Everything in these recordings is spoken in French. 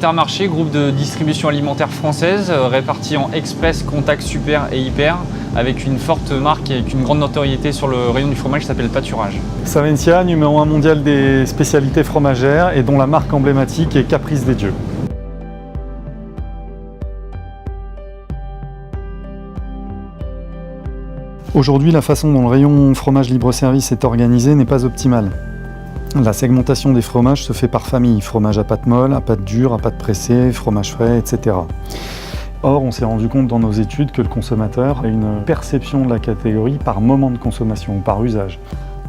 Intermarché, groupe de distribution alimentaire française, réparti en Express, Contact, Super et Hyper, avec une forte marque et avec une grande notoriété sur le rayon du fromage qui s'appelle Pâturage. Savencia, numéro 1 mondial des spécialités fromagères et dont la marque emblématique est Caprice des Dieux. Aujourd'hui, la façon dont le rayon fromage libre-service est organisé n'est pas optimale. La segmentation des fromages se fait par famille, fromage à pâte molle, à pâte dure, à pâte pressée, fromage frais, etc. Or, on s'est rendu compte dans nos études que le consommateur a une perception de la catégorie par moment de consommation ou par usage.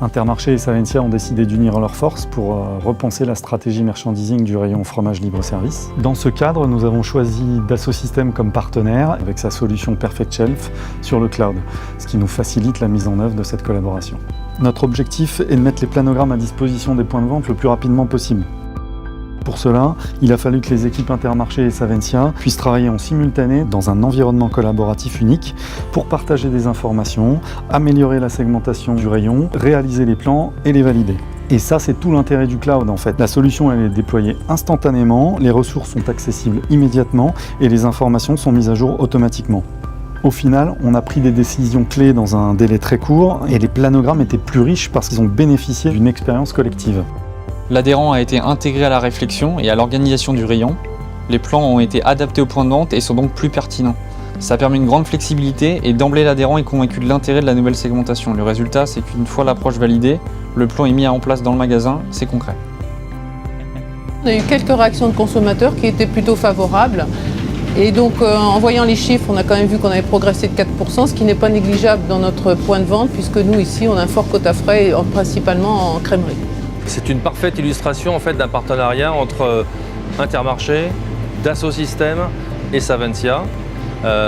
Intermarché et Savencia ont décidé d'unir leurs forces pour repenser la stratégie merchandising du rayon fromage libre-service. Dans ce cadre, nous avons choisi Dassault Systèmes comme partenaire avec sa solution Perfect Shelf sur le cloud, ce qui nous facilite la mise en œuvre de cette collaboration. Notre objectif est de mettre les planogrammes à disposition des points de vente le plus rapidement possible. Pour cela, il a fallu que les équipes Intermarché et Savencia puissent travailler en simultané dans un environnement collaboratif unique pour partager des informations, améliorer la segmentation du rayon, réaliser les plans et les valider. Et ça, c'est tout l'intérêt du cloud en fait. La solution, elle est déployée instantanément, les ressources sont accessibles immédiatement et les informations sont mises à jour automatiquement. Au final, on a pris des décisions clés dans un délai très court et les planogrammes étaient plus riches parce qu'ils ont bénéficié d'une expérience collective. L'adhérent a été intégré à la réflexion et à l'organisation du rayon. Les plans ont été adaptés aux points de vente et sont donc plus pertinents. Ça permet une grande flexibilité et d'emblée l'adhérent est convaincu de l'intérêt de la nouvelle segmentation. Le résultat, c'est qu'une fois l'approche validée, le plan est mis en place dans le magasin, c'est concret. On a eu quelques réactions de consommateurs qui étaient plutôt favorables. Et donc en voyant les chiffres, on a quand même vu qu'on avait progressé de 4%, ce qui n'est pas négligeable dans notre point de vente, puisque nous ici, on a un fort quota frais, principalement en crèmerie. C'est une parfaite illustration en fait, d'un partenariat entre Intermarché, Dassault Systèmes et Savencia.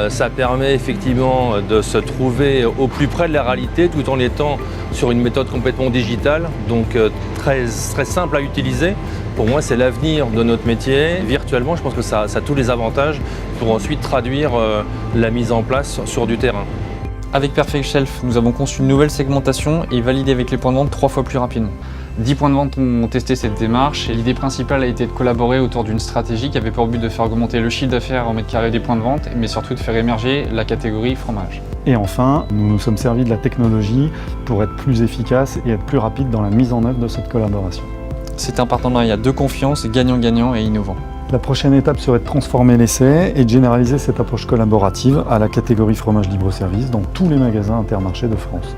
Ça permet effectivement de se trouver au plus près de la réalité tout en étant sur une méthode complètement digitale, donc très simple à utiliser. Pour moi, c'est l'avenir de notre métier. Virtuellement, je pense que ça a tous les avantages pour ensuite traduire la mise en place sur du terrain. Avec Perfect Shelf, nous avons conçu une nouvelle segmentation et validé avec les points de vente 3 fois plus rapidement. 10 points de vente ont testé cette démarche et l'idée principale a été de collaborer autour d'une stratégie qui avait pour but de faire augmenter le chiffre d'affaires en mètre carré des points de vente, mais surtout de faire émerger la catégorie fromage. Et enfin, nous nous sommes servis de la technologie pour être plus efficaces et être plus rapides dans la mise en œuvre de cette collaboration. C'est un partenariat de confiance, gagnant-gagnant et innovant. La prochaine étape serait de transformer l'essai et de généraliser cette approche collaborative à la catégorie fromage libre-service dans tous les magasins Intermarché de France.